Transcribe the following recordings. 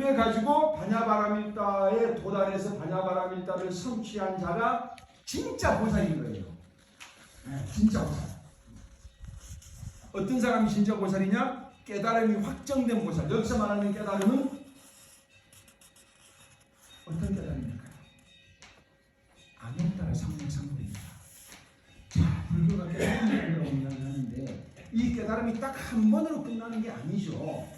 그래 가지고 반야바라밀다에 도달해서 반야바라밀다를 성취한 자가 진짜 보살인 거예요. 네, 진짜 보살. 어떤 사람이 진짜 보살이냐? 깨달음이 확정된 보살. 여기서 말하는 깨달음은 어떤 깨달음일까요? 아무따라 상승상물입니다. 자, 불교가 깨달음이라고 이야기하는데 이 깨달음이 딱 한 번으로 끝나는 게 아니죠.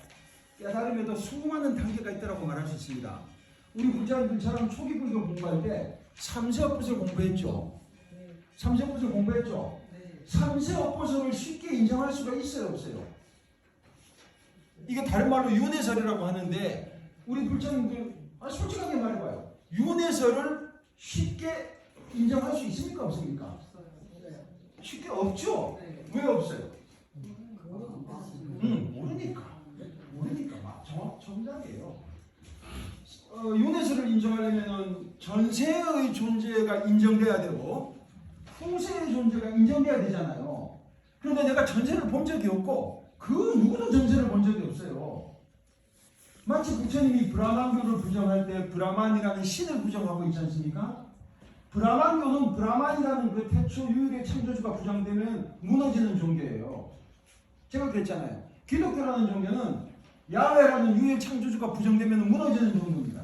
깨달음에도 수많은 단계가 있다고 말할 수 있습니다. 우리 불자님들처럼 초기 불교 공부할 때 삼세업보설 공부했죠. 삼세업보설 공부했죠. 삼세업보설을 쉽게 인정할 수가 있어요, 없어요? 이게 다른 말로 윤회설이라고 하는데 우리 불자님들 솔직하게 말해봐요. 윤회설을 쉽게 인정할 수 있습니까, 없습니까? 쉽게 없죠. 왜 없어요? 모르니까 정답이에요. 윤회설을 인정하려면 전세의 존재가 인정돼야 되고 후세의 존재가 인정돼야 되잖아요. 그런데 내가 전세를 본 적이 없고 그 누구도 전세를 본 적이 없어요. 마치 부처님이 브라만교를 부정할 때 브라만이라는 신을 부정하고 있지 않습니까? 브라만교는 브라만이라는 그 태초 유일의 창조주가 부정되면 무너지는 종교예요. 제가 그랬잖아요. 기독교라는 종교는 야훼라는 유일 창조주가 부정되면 무너지는 종교입니다.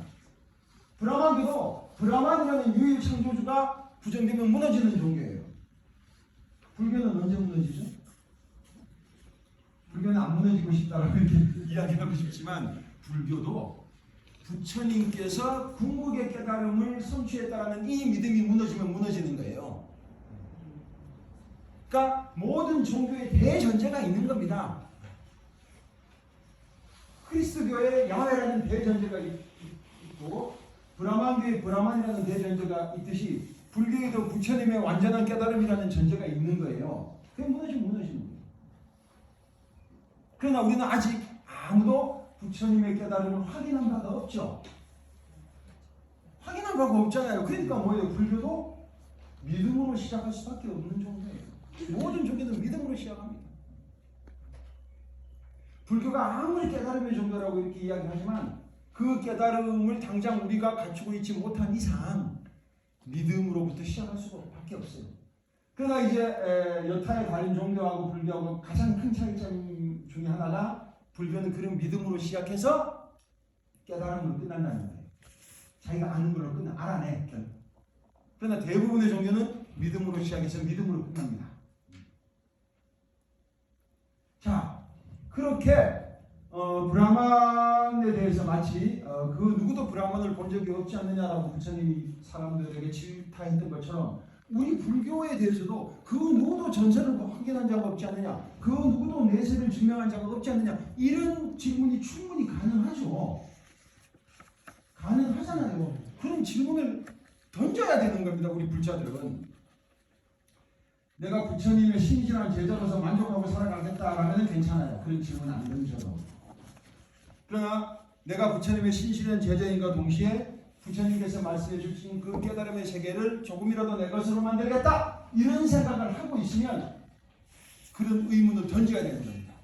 브라만교도 브라만이라는 유일 창조주가 부정되면 무너지는 종교예요. 불교는 언제 무너지죠? 불교는 안 무너지고 싶다라고 이렇게 이야기하고 싶지만 불교도 부처님께서 궁극의 깨달음을 성취했다라는 이 믿음이 무너지면 무너지는 거예요. 그러니까 모든 종교에 대전제가 있는 겁니다. 그리스도교에 야훼라는 대전제가 있고 브라만교에 브라만이라는 대전제가 있듯이 불교에도 부처님의 완전한 깨달음이라는 전제가 있는 거예요. 그게 무너지는 거예요. 그러나 우리는 아직 아무도 부처님의 깨달음을 확인한 바가 없죠. 확인한 바가 없잖아요. 그러니까 뭐예요? 불교도 믿음으로 시작할 수밖에 없는 종교예요. 모든 종교는 믿음으로 시작합니다. 불교가 아무리 깨달음의 종교라고 이렇게 이야기하지만 그 깨달음을 당장 우리가 갖추고 있지 못한 이상 믿음으로부터 시작할 수밖에 없어요. 그러나 이제 여타의 다른 종교하고 불교하고 가장 큰 차이점 중에 하나가 불교는 그런 믿음으로 시작해서 깨달음으로 끝난다는 거예요. 자기가 아는 걸로 알아내. 그러나 대부분의 종교는 믿음으로 시작해서 믿음으로 끝납니다. 자, 그렇게 브라만에 대해서 마치 그 누구도 브라만을 본 적이 없지 않느냐라고 부처님이 사람들에게 질타했던 것처럼 우리 불교에 대해서도 그 누구도 전세를 확인한 자가 없지 않느냐, 그 누구도 내세를 증명한 자가 없지 않느냐, 이런 질문이 충분히 가능하죠. 가능하잖아요. 그런 질문을 던져야 되는 겁니다. 우리 불자들은. 내가 부처님의 신실한 제자로서 만족하고 살아가겠다라면 괜찮아요. 그런 질문 안 던져도. 그러나 내가 부처님의 신실한 제자인과 동시에 부처님께서 말씀해 주신 그 깨달음의 세계를 조금이라도 내 것으로 만들겠다, 이런 생각을 하고 있으면 그런 의문을 던져야 되는 겁니다.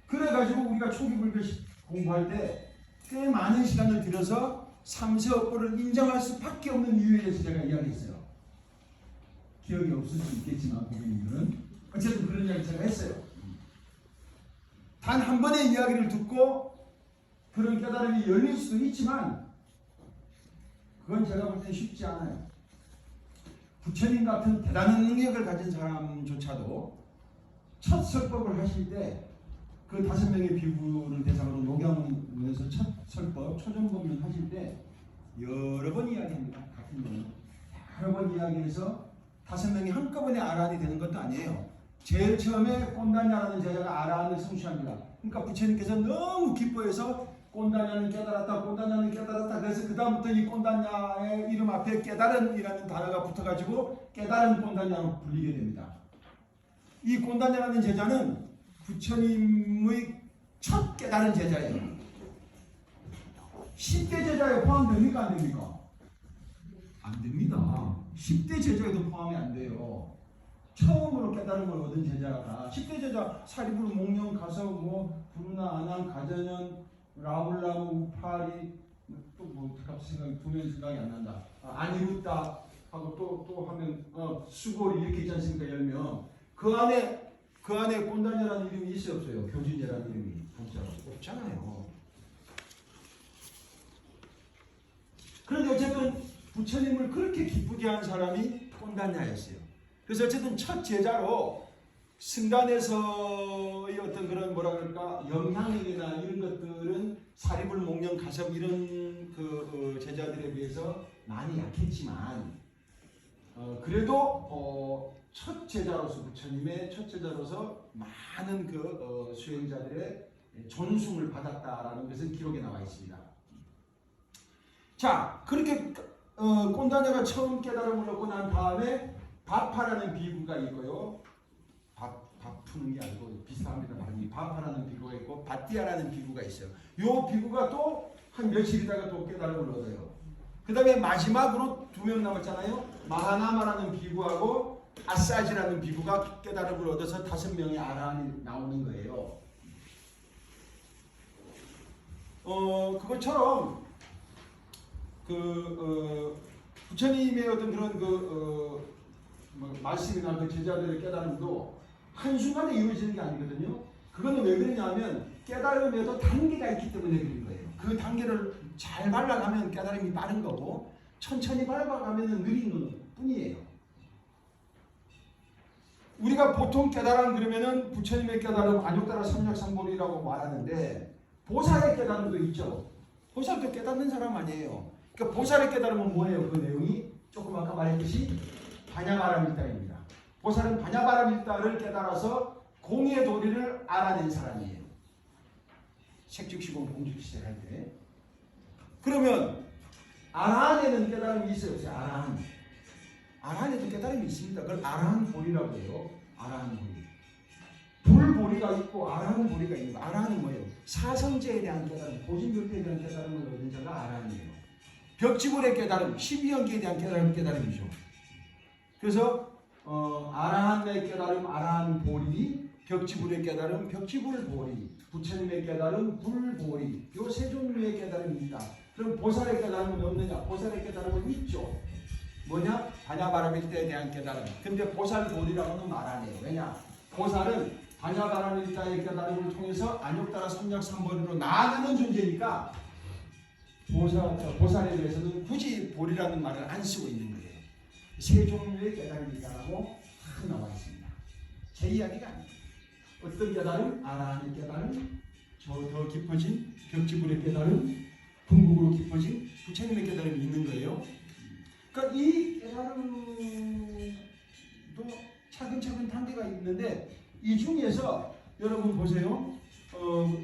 그래가지고 우리가 초기 불교 공부할 때 꽤 많은 시간을 들여서 삼세업보를 인정할 수밖에 없는 이유에 대해서 제가 이야기했어요. 기억이 없을 수 있겠지만 고객님들은 어쨌든 그런 이야기 제가 했어요. 단 한 번의 이야기를 듣고 그런 깨달음이 열릴 수도 있지만 그건 제가 볼 때 쉽지 않아요. 부처님 같은 대단한 능력을 가진 사람조차도 첫 설법을 하실 때 그 5명의 비구를 대상으로 녹양문에서 첫 설법, 초정법문 하실 때 여러 번 이야기합니다. 같은 거는 여러 번 이야기해서 5명이 한꺼번에 아라한이 되는 것도 아니에요. 제일 처음에 꼰단야라는 제자가 아라한을 성취합니다. 그러니까 부처님께서 너무 기뻐해서 꼰단야는 깨달았다, 꼰단야는 깨달았다. 그래서 그 다음부터 이 꼰단야의 이름 앞에 깨달은이라는 단어가 붙어가지고 깨달은 꼰단야로 불리게 됩니다. 이 꼰단야라는 제자는 부처님의 첫 깨달은 제자예요. 10대 제자에 포함됩니까? 안 됩니까? 안 됩니다. 10대 제자에도 포함이 안 돼요. 처음으로 깨달음을 얻은 제자가 10대 제자 사리부르, 목련, 가서 부르나, 안암, 가전현, 라울라무 우파리 또뭐 생각이 두 명 생각이 안 난다. 아니루타 하고 또 하면 수고리 이렇게 있지 않습니까? 10명. 그 안에 꼰단이라는 이름이 있어요, 없어요? 교진이라는 이름이 진짜로 없잖아요. 그런데 어쨌든 부처님을 그렇게 기쁘게 한 사람이 꼰단야였어요. 그래서 어쨌든 첫 제자로 승단에서의 어떤 그런 뭐라 그럴까 영향력이나 이런 것들은 사리불, 목련, 가섭 이런 그 제자들에 비해서 많이 약했지만 그래도 첫 제자로서 부처님의 첫 제자로서 많은 그 수행자들의 존숭을 받았다라는 것은 기록에 나와 있습니다. 자, 그렇게 꼰단야가 처음 깨달음을 얻고 난 다음에 바파라는 비구가 있고요. 밥 푸는 게 아니고 비슷합니다. 발음이 바파라는 비구가 있고 바띠아라는 비구가 있어요. 요 비구가 또 한 며칠 있다가 또 깨달음을 얻어요. 그 다음에 마지막으로 2명 남았잖아요. 마하나마라는 비구하고 아사지라는 비구가 깨달음을 얻어서 5명의 아라한이 나오는 거예요. 그것처럼 부처님의 어떤 그런 말씀이나 그 제자들의 깨달음도 한순간에 이루어지는 게 아니거든요. 그거는 왜 그러냐면 깨달음에도 단계가 있기 때문에 그런 거예요. 그 단계를 잘 밟아가면 깨달음이 빠른 거고 천천히 밟아가면 느린 것 뿐이에요. 우리가 보통 깨달음 그러면은 부처님의 깨달음, 안욕따라 삼력삼보리라고 말하는데 보살의 깨달음도 있죠. 보살도 깨닫는 사람 아니에요. 그러니까 보살의 깨달음은 뭐예요? 그 내용이 조금 아까 말했듯이 바냐바라밀다입니다. 보살은 바냐바라밀다를 깨달아서 공의 도리를 알아낸 사람이에요. 색즉시공 공즉시대 할 때. 그러면 아라한에는 깨달음이 있어요. 아라한. 아라한에도 깨달음이 있습니다. 그걸 아라한 보리라고 해요. 아라한 보리. 불보리가 있고 아라한 보리가 있는 거. 아라한은 뭐예요? 사성제에 대한 깨달음, 고진격태에 대한 깨달음을 얻은 자가 아라한이에요. 벽지불의 깨달음, 12연계에 대한 깨달음이죠. 그래서 아라한의 깨달음, 아라한 보리, 벽지불의 깨달음, 벽지불 보리, 부처님의 깨달음, 불보리, 요 세 종류의 깨달음이 있다. 그럼 보살의 깨달음은 없느냐? 보살의 깨달음은 있죠. 뭐냐? 바냐바라밀다에 대한 깨달음. 근데 보살 보리라고는 말 안 해요. 왜냐? 보살은 바냐바라밀다의 깨달음을 통해서 안욕따라 삼략삼보리로 나아가는 존재니까 보살에 대해서는 굳이 보리라는 말을 안 쓰고 있는 거예요. 세 종류의 깨달음이 있다고 다 나와 있습니다. 제 이야기가 아니에요. 어떤 깨달음? 아라한의 깨달음, 더 깊어진 벽지불의 깨달음, 궁극으로 깊어진 부처님의 깨달음이 있는 거예요. 그러니까 이 깨달음도 차근차근 단계가 있는데 이 중에서 여러분 보세요.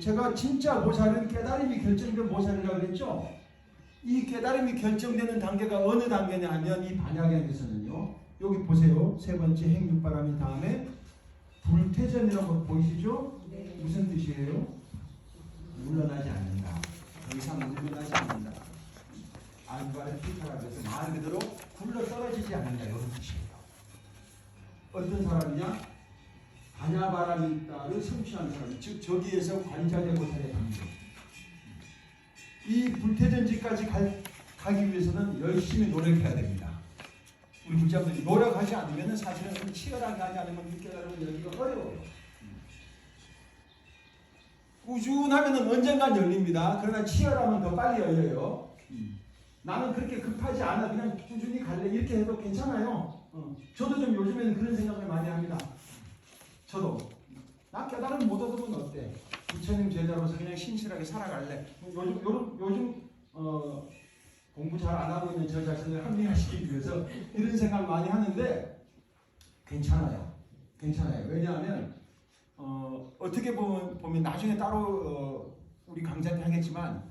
제가 진짜 보살은 깨달음이 결정된 보살이라고 그랬죠. 이 깨달음이 결정되는 단계가 어느 단계냐 하면 이 반야경에서는요. 여기 보세요. 세 번째 행육바람이 다음에 불퇴전이라고 보이시죠? 네. 무슨 뜻이에요? 물러나지 않는다. 더 이상 물러나지 않는다. 안과를 피타라고 해서 말 그대로 굴러 떨어지지 않는다. 이런 뜻이에요. 어떤 사람이냐? 바냐바라밀다를 성취한 사람, 즉 저기에서 관자대보살의 단계. 이 불퇴전지까지 가기 위해서는 열심히 노력해야 됩니다. 우리 불자분들이 노력하지 않으면 사실은 치열하게 하지 않으면 이 깨달음을 열기가 어려워요. 꾸준하면 언젠간 열립니다. 그러나 치열하면 더 빨리 열려요. 나는 그렇게 급하지 않아. 그냥 꾸준히 갈래. 이렇게 해도 괜찮아요. 저도 좀 요즘에는 그런 생각을 많이 합니다. 저도. 나 깨달음 못 얻으면 어때? 부처님 제자로서 그냥 신실하게 살아갈래. 요즘 공부 잘 안 하고 있는 저 자신을 합리화시키기 위해서 이런 생각 많이 하는데 괜찮아요. 괜찮아요. 왜냐하면 어떻게 보면 나중에 따로 우리 강좌 때 하겠지만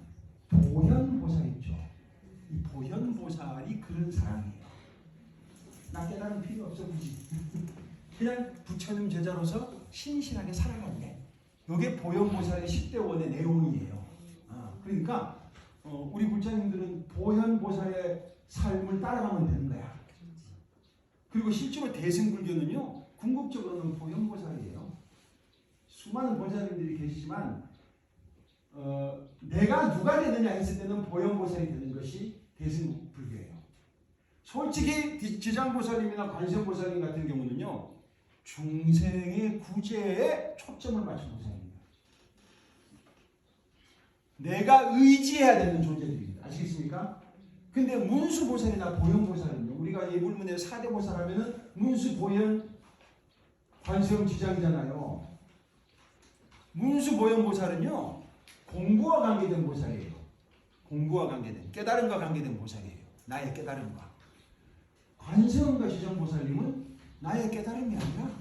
보현보살 있죠. 이 보현보살이 그런 사람이에요. 나 깨달음 필요 없어 굳이. 그냥 부처님 제자로서 신실하게 살아갈래. 이게 보현보살의 10대 원의 내용이에요. 그러니까 우리 불자님들은 보현보살의 삶을 따라가면 되는 거야. 그리고 실제로 대승불교는요. 궁극적으로는 보현보살이에요. 수많은 보살님들이 계시지만 내가 누가 되느냐 했을 때는 보현보살이 되는 것이 대승불교예요. 솔직히 지장보살님이나 관세음보살님 같은 경우는요, 중생의 구제에 초점을 맞춘 보살입니다. 내가 의지해야 되는 존재들입니다. 아시겠습니까? 근데 문수보살이나 보현보살은요, 우리가 예불문의 4대 보살 하면은 문수, 보현, 관세음, 지장이잖아요. 문수, 보현 보살은요, 공부와 관계된 보살이에요. 공부와 관계된, 깨달음과 관계된 보살이에요. 나의 깨달음과. 관세음과 지장보살님은 나의 깨달음이 아니라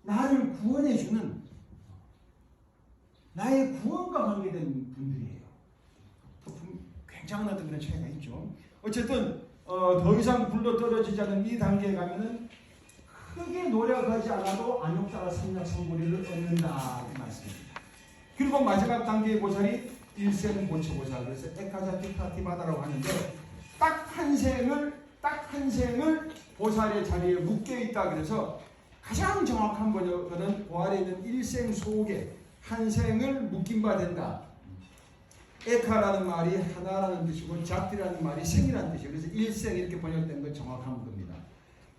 나를 구원해주는 나의 구원과 관계된 분들이에요. 굉장한 어떤 그런 차이가 있죠. 어쨌든 더 이상 굴러 떨어지지 않은 이 단계에 가면은 크게 노력하지 않아도 안욕따라 삼략성불리를 얻는다 이 말씀입니다. 그리고 마지막 단계의 보살이 일생보처보살, 그래서 에카자티파티바다라고 하는데 딱 한 생을 보살의 자리에 묶여 있다. 그래서 가장 정확한 번역은 보살에 있는 일생 속에 한 생을 묶인 바 된다. 에카라는 말이 하나라는 뜻이고 자티라는 말이 생이라는 뜻이에요. 그래서 일생 이렇게 번역된 건 정확한 겁니다.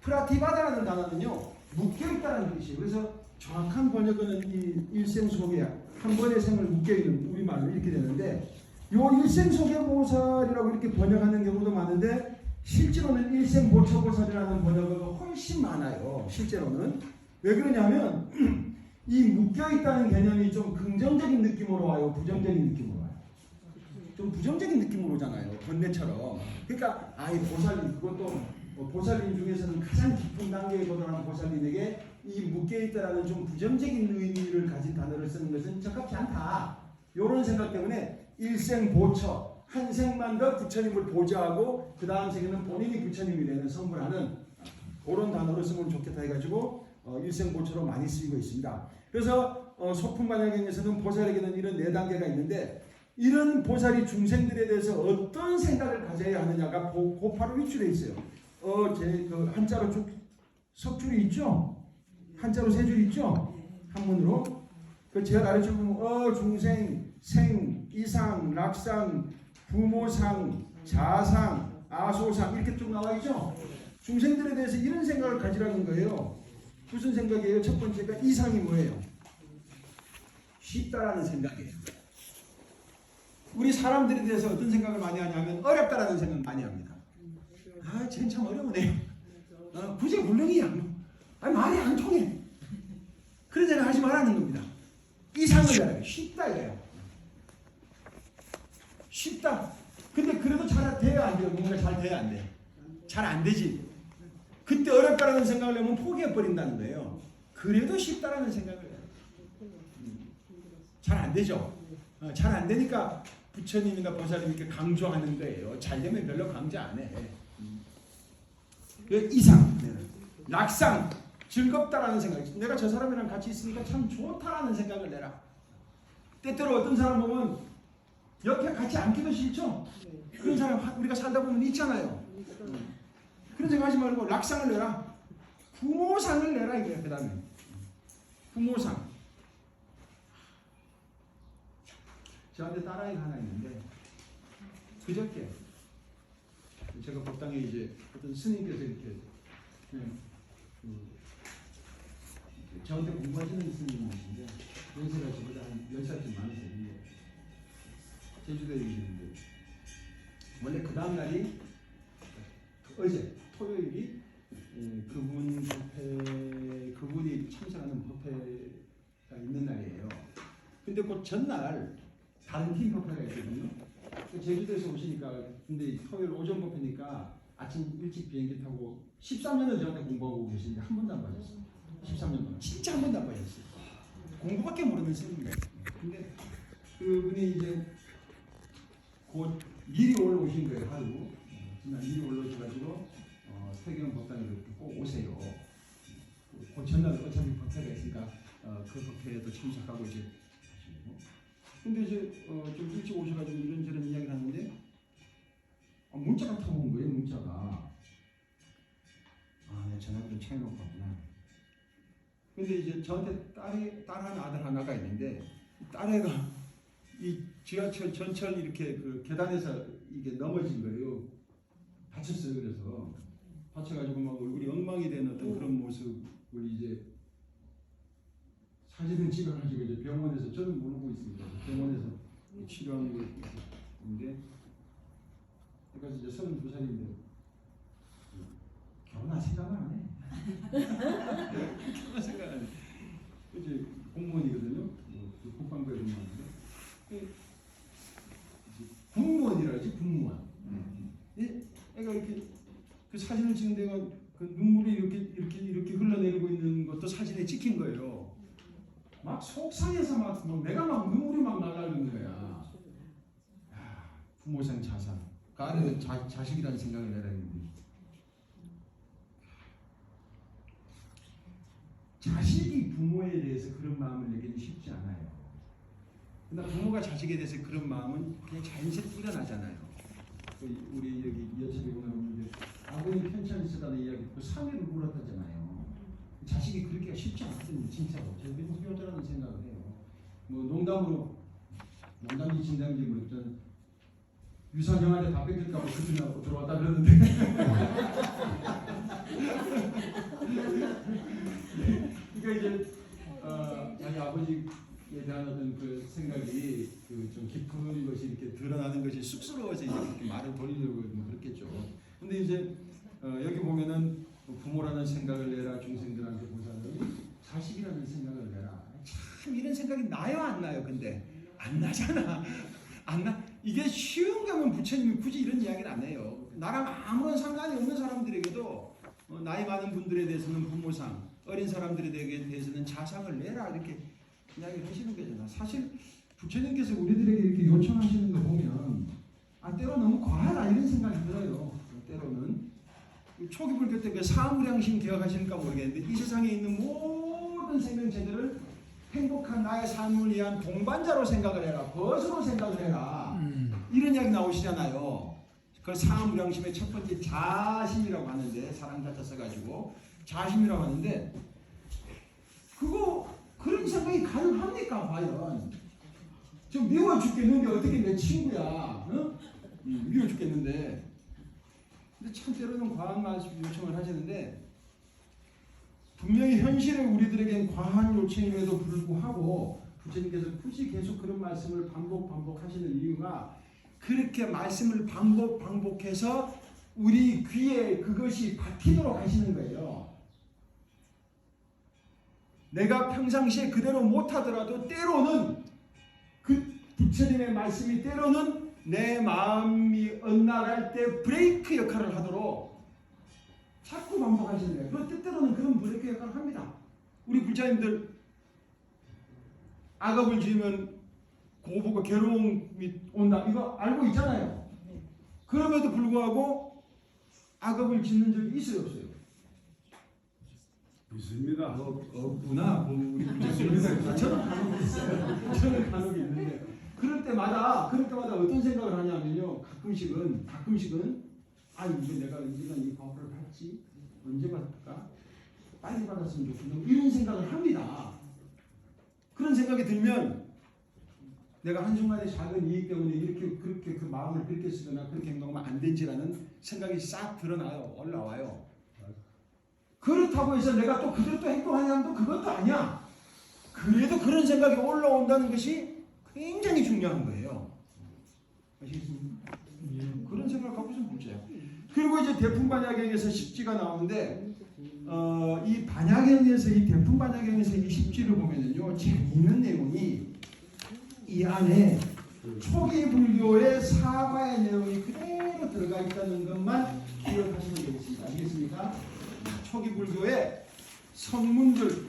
프라티바다라는 단어는요, 묶여있다는 뜻이에요. 그래서 정확한 번역은 이 일생 속에 한 번의 생을 묶여있는 우리말로 이렇게 되는데, 요 일생 속의 보살이라고 이렇게 번역하는 경우도 많은데 실제로는 일생 보처보살이라는 번역어가 훨씬 많아요. 실제로는. 왜 그러냐면 이 묶여있다는 개념이 좀 긍정적인 느낌으로 와요? 부정적인 느낌으로 와요? 좀 부정적인 느낌으로 오잖아요. 번뇌처럼. 그러니까 이 보살님, 그것도 보살님 중에서는 가장 깊은 단계에 도달한 보살님에게 이 묶여있다라는 좀 부정적인 의미를 가진 단어를 쓰는 것은 적합지 않다. 이런 생각 때문에 일생 보처, 한 생만 더 부처님을 보좌하고 그 다음 생에는 본인이 부처님이 되는 성불하는 그런 단어를 쓰면 좋겠다 해가지고 일생 보처로 많이 쓰이고 있습니다. 그래서 소품반야경에서는 보살에게는 이런 4단계가 있는데, 이런 보살이 중생들에 대해서 어떤 생각을 가져야 하느냐가 고파로 위출되어 있어요. 그 한자로 석줄이 있죠? 한자로 3줄 있죠? 한문으로. 그 제가 가르쳐 보면 중생, 생, 이상, 락상, 부모상, 자상, 아소상 이렇게 쭉 나와 있죠? 중생들에 대해서 이런 생각을 가지라는 거예요. 무슨 생각이에요? 첫 번째가 이상이 뭐예요? 쉽다라는 생각이에요. 우리 사람들에 대해서 어떤 생각을 많이 하냐면 어렵다라는 생각을 많이 합니다. 쟤는 참 어려우네요. 구제불능이야. 말이 안 통해. 그런 생각 하지 말라는 겁니다. 이상을 내라요. 쉽다 이래요. 쉽다. 근데 그래도 잘 돼야 안 돼요. 뭔가 잘 돼야 안 돼. 잘 안 되지. 그때 어렵다라는 생각을 하면 포기해버린다는 거예요. 그래도 쉽다라는 생각을 해요. 잘 안 되죠. 잘 안 되니까 부처님이나 보살님이 이렇게 강조하는 거예요. 잘 되면 별로 강조 안 해. 이상, 낙상, 즐겁다라는 생각. 내가 저 사람이랑 같이 있으니까 참 좋다라는 생각을 내라. 때때로 어떤 사람 보면 옆에 같이 앉기도 싫죠? 그런 사람 우리가 살다 보면 있잖아요. 그런 생각 하지 말고 낙상을 내라. 부모상을 내라 이거야. 그 다음에 부모상. 저한테 딸아이가 하나 있는데 그저께 제가 법당에 이제 어떤 스님께서 이렇게 저한테 공부하시는 스님이신데 연세가 저보다 한 10살쯤 많으세요. 제주도에 계시는데 원래 그 다음 날이 어제 토요일이 그분이 참석하는 법회가 있는 날이에요. 근데 그 전날 다른 팀 법회가 있거든요. 제주도에서 오시니까 근데 토요일 오전 법회니까 아침 일찍 비행기 타고 13년을 저한테 공부하고 계시는데 한 번도 안 빠졌어요. 13년 동안 진짜 한 번도 안 빠졌어요. 공부밖에 모르는 스님이에요. 근데 그분이 이제 곧 미리 올라오신 거예요. 하루 미리 올라오셔가지고 태경 법당에 꼭 오세요. 그 전날 어차피 법회가 있으니까 그 법회에도 참석하고 이제 하시고. 근데 이제 좀 일찍 오셔가지고 이런저런 이야기를 하는데 문자가 타온 거예요. 문자가. 내 전화를 좀 챙겨놓고 왔구나. 근데 이제 저한테 딸 하나 아들 하나가 있는데 딸애가 이 지하철 전철 이렇게 그 계단에서 이게 넘어진 거예요. 다쳤어요. 그래서 다쳐가지고 막 얼굴이 엉망이 된 어떤 그런 모습을 이제 사진을 찍어가지고 이제 병원에서 저는 모르고 있습니다. 병원에서 치료하는 게 있는데 그러니까 이제 32살인데 결혼할 생각을 안 해. 결혼할 생각 안 해. 이제 공무원이거든요. 국방부에 근무하는데 국무원이라지 국무원. 애가 이렇게 그 사진을 찍는 데가 그 눈물이 이렇게 흘러내리고 있는 것도 사진에 찍힌 거예요. 막 속상해서 막 내가 막 눈물이 막 나가는 거야. 야, 부모상 자상. 그 안에는 자식이라는 생각을 내라 했는데 자식이 부모에 대해서 그런 마음을 내기는 쉽지 않아요. 그러나 부모가 자식에 대해서 그런 마음은 그냥 자연스럽게 일어나잖아요. 우리 여기 여천에 보면 아버님 편찮으시다는 이야기 그 사회를 물었다잖아요. 자식이 그렇게가 쉽지 않거든요. 진짜로. 저는 후회하라는 생각을 해요. 뭐 농담인지 진담인지 모르겠지만 유산형한테 다 뺏길까봐 그들하고 들어왔다 그러는데 그러니까 이제 자기 아버지에 대한 어떤 그 생각이 그 좀 깊은 것이 이렇게 드러나는 것이 쑥스러워서 이렇게 말을 돌리려고 뭐 그렇겠죠. 근데 이제 여기 보면은 부모라는 생각을 내라 중생들한테 보살은 자식이라는 생각을 내라. 참 이런 생각이 나요 안 나요? 근데 안 나잖아. 안 나. 이게 쉬운 거면 부처님이 굳이 이런 이야기를 안 해요. 나랑 아무런 상관이 없는 사람들에게도 나이 많은 분들에 대해서는 부모상, 어린 사람들에 대해서는 자상을 내라 이렇게 이야기를 하시는 거잖아. 사실 부처님께서 우리들에게 이렇게 요청하시는 거 보면 때로 너무 과하다 이런 생각이 들어요. 때로는 초기 불교 때 그 사무량심 기억하실까 모르겠는데 이 세상에 있는 모든 생명체들을 행복한 나의 삶을 위한 동반자로 생각을 해라. 벗으로 생각을 해라. 이런 이야기 나오시잖아요. 그 사무량심의 첫 번째 자심이라고 하는데 사랑 자자 써가지고 자심이라고 하는데 그런 생각이 가능합니까 과연? 좀 미워 죽겠는데 어떻게 내 친구야? 어? 미워 죽겠는데 근데 참 때로는 과한 말씀 요청을 하시는데 분명히 현실의 우리들에겐 과한 요청임에도 불구하고 부처님께서 굳이 계속 그런 말씀을 반복하시는 이유가 그렇게 말씀을 반복해서 우리 귀에 그것이 박히도록 하시는 거예요. 내가 평상시에 그대로 못하더라도 때로는 그 부처님의 말씀이 때로는 내 마음이 엇나갈 때 브레이크 역할을 하도록 자꾸 반복하시는 거예요. 그런 때때로는 그런 브레이크 역할을 합니다. 우리 불자님들 악업을 지으면 고보고 괴로움이 온다. 이거 알고 있잖아요. 그럼에도 불구하고 악업을 짓는 적이 있어요, 없어요? 있습니다. 없구나. 우리 불자님들 저는 간혹 있어요. 저는 간혹 있는데 그럴 때마다 어떤 생각을 하냐면요. 가끔씩은 이게 내가 언제가 이 과보를 받지? 언제 받을까? 빨리 받았으면 좋겠다. 이런 생각을 합니다. 그런 생각이 들면 내가 한순간의 작은 이익 때문에 그렇게 그 마음을 그렇게 쓰거나 그렇게 행동하면 안 되지라는 생각이 싹 드러나요. 올라와요. 그렇다고 해서 내가 또 그대로 또 행동하냐면 또 그것도 아니야. 그래도 그런 생각이 올라온다는 것이 굉장히 중요한 거예요. 아시겠습니까? 그런 생각을 갖고 있으면 문제야. 그리고 이제 대풍반야경에서 10지가 나오는데 이 반야경에서 이 대풍반야경에서 이 10지를 보면은요 재미있는 내용이 이 안에 초기 불교의 사과의 내용이 그대로 들어가 있다는 것만 기억하시면 되겠습니다. 알겠습니까? 초기 불교의 성문들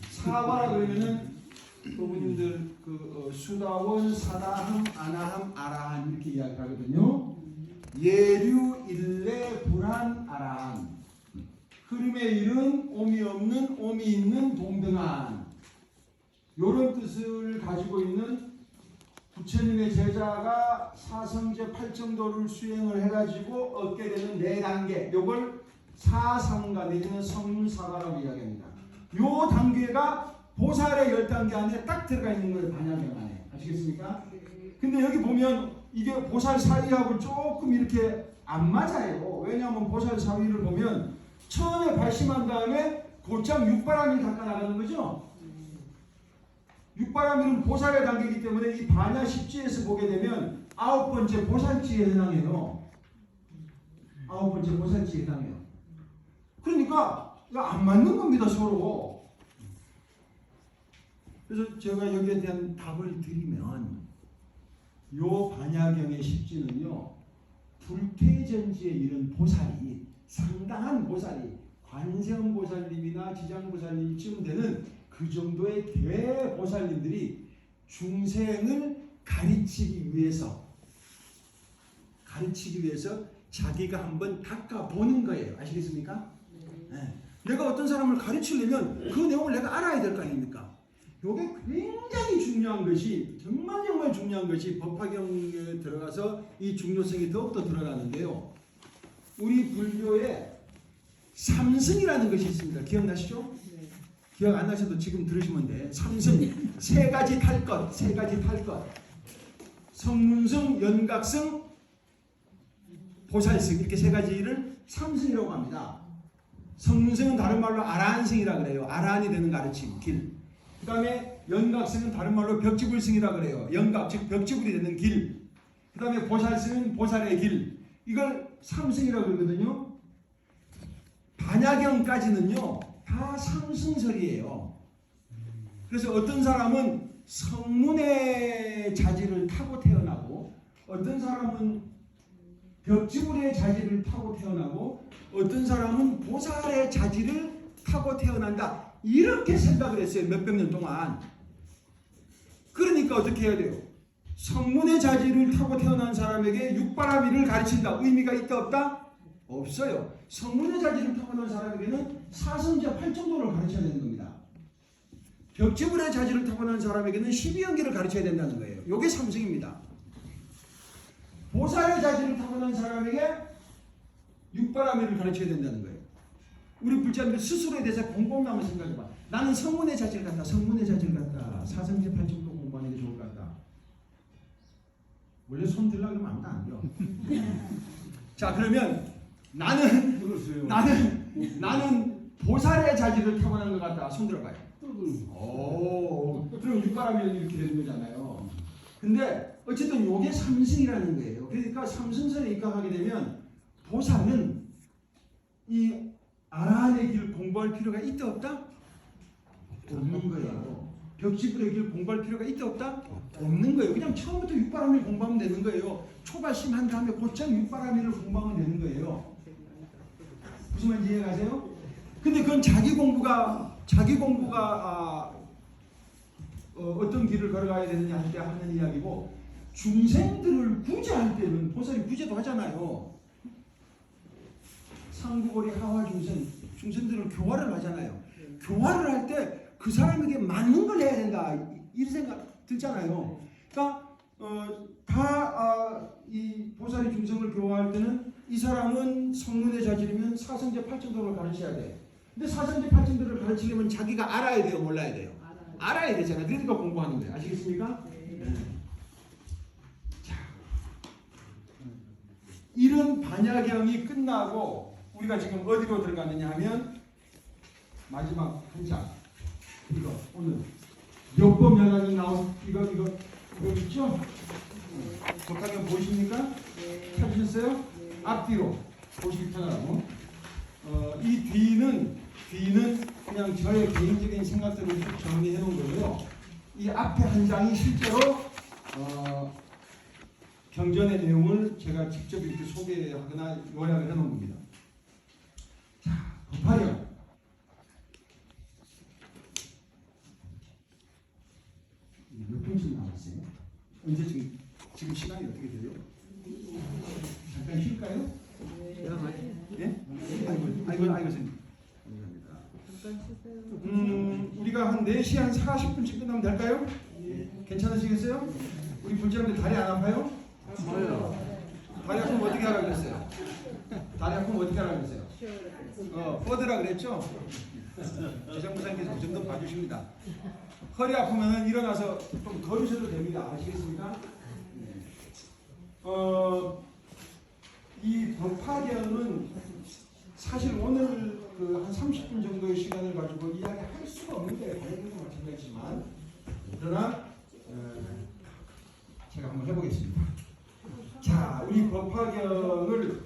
사과라 그러면은 부모님들 수다원, 사다함, 아나함, 아라한 이렇게 이야기하거든요. 예류, 일레, 불한, 아라한 흐름의 일은 옴이 없는, 옴이 있는, 동등한 이런 뜻을 가지고 있는 부처님의 제자가 사성제 8정도를 수행을 해가지고 얻게 되는 4단계 요걸 사성가 내지는 성문사과라고 이야기합니다. 요 단계가 보살의 10단계 안에 딱 들어가 있는 거예요. 반야경 안에. 아시겠습니까? 근데 여기 보면 이게 보살 사위하고 조금 이렇게 안 맞아요. 왜냐하면 보살 사위를 보면 처음에 발심한 다음에 곧장 육바람이 닦아 나가는 거죠. 육바람은 보살의 단계이기 때문에 이 반야 10지에서 보게 되면 9번째 보살지에 해당해요. 9번째 보살지에 해당해요. 그러니까 안 맞는 겁니다, 서로. 그래서 제가 여기에 대한 답을 드리면 요 반야경의 10지는요 불퇴전지에 이른 보살이 상당한 보살이 관세음보살님이나 지장보살님쯤 되는 그 정도의 대보살님들이 중생을 가르치기 위해서 자기가 한번 닦아보는 거예요. 아시겠습니까? 네. 내가 어떤 사람을 가르치려면 그 내용을 내가 알아야 될 거 아닙니까? 이게 굉장히 중요한 것이 정말 중요한 것이 법화경에 들어가서 이 중요성이 더욱더 드러나는데요. 우리 불교에 삼승이라는 것이 있습니다. 기억나시죠? 네. 기억 안 나셔도 지금 들으시면 돼. 삼승, 세 가지 탈 것. 성문승, 연각승, 보살승 이렇게 세 가지를 삼승이라고 합니다. 성문승은 다른 말로 아라한승이라 그래요. 아라한이 되는 가르침, 길. 그 다음에 연각승은 다른 말로 벽지불승이라 그래요. 연각, 즉 벽지불이 되는 길. 그 다음에 보살승은 보살의 길. 이걸 삼승이라고 그러거든요. 반야경까지는요 다 삼승설이에요. 그래서 어떤 사람은 성문의 자질을 타고 태어나고, 어떤 사람은 벽지불의 자질을 타고 태어나고, 어떤 사람은 보살의 자질을 타고 태어난다. 이렇게 생각을 했어요. 몇백 년 동안. 그러니까 어떻게 해야 돼요? 성문의 자질을 타고 태어난 사람에게 육바라밀을 가르친다. 의미가 있다 없다? 없어요. 성문의 자질을 타고난 사람에게는 사성제 8정도를 가르쳐야 되는 겁니다. 벽지불의 자질을 타고난 사람에게는 12연계를 가르쳐야 된다는 거예요. 이게 삼승입니다. 보살의 자질을 타고난 사람에게 육바라밀을 가르쳐야 된다는 거예요. 우리 불자님들 스스로에 대해서 곰곰이 한번 생각해봐. 나는 성문의 자질을 갖다, 사성제 8정도 공부하는 게 좋을 것 같다. 원래 손 들려고 하면 아무도 안 줘. 자, 그러면 나는 보살의 자질을 타고난 것 같다. 손 들어봐요. 오, 그럼 육바라밀 이렇게 되는 거잖아요. 근데 어쨌든 요게 삼승이라는 거예요. 그러니까 삼승선에 입각하게 되면 보살은 이 아라한의 길 공부할 필요가 있다 없다? 없는 거예요. 벽지불의 길 공부할 필요가 있다 없다? 없는 거예요. 그냥 처음부터 육바라밀 공부하면 되는 거예요. 초발심한 다음에 곧장 육바라밀을 공부하면 되는 거예요. 무슨 말인지 이해가세요? 근데 그건 자기 공부가 어떤 길을 걸어가야 되느냐 할 때 하는 이야기고, 중생들을 구제할 때는 보살이 구제도 하잖아요. 상부고리 하화 중생들을 교화를 하잖아요. 교화를 할 때 그 사람에게 맞는 걸 해야 된다. 이 생각 들잖아요. 그러니까 이 보살이 중생을 교화할 때는 이 사람은 성문의 자질이면 사성제 8정도를 가르쳐야 돼. 근데 사성제 8정도를 가르치려면 자기가 알아야 돼요, 몰라야 돼요? 알아야 되잖아요. 그러니까 공부하는 거예요. 아시겠습니까? 네. 자, 이런 반야경이 끝나고 우리가 지금 어디로 들어가느냐 하면 마지막 한 장. 이거 오늘 역법연학이 나온 이거 있죠? 법화경 보십니까? 찾으셨어요? 앞뒤로 보시기 편하고. 이 뒤는 그냥 저의 개인적인 생각들을 정리해 놓은 거고요. 이 앞에 한 장이 실제로 경전의 내용을 제가 직접 이렇게 소개하거나 요약을 해 놓은 겁니다. 자, 법화경. 몇 분쯤 남았어요? 언제 지금 시간이 어떻게 돼요? 잠깐 쉴까요? 네? 아이고 선생님. 우리가 한 4시 한 40분쯤 끝나면 될까요? 괜찮으시겠어요? 우리 불자님들 다리 안 아파요? 다리 아프면 어떻게 하라고 그랬어요? 뻗으라 그랬죠? 재정부장님께서 그 정도 봐주십니다. 허리 아프면 일어나서 좀 걸으셔도 됩니다. 아시겠습니까? 이 법화경은 사실 오늘 그 한 30분 정도의 시간을 가지고 이야기할 수가 없는데 다행히도 마찬가지지만 그러나 제가 한번 해보겠습니다. 자, 우리 법화경을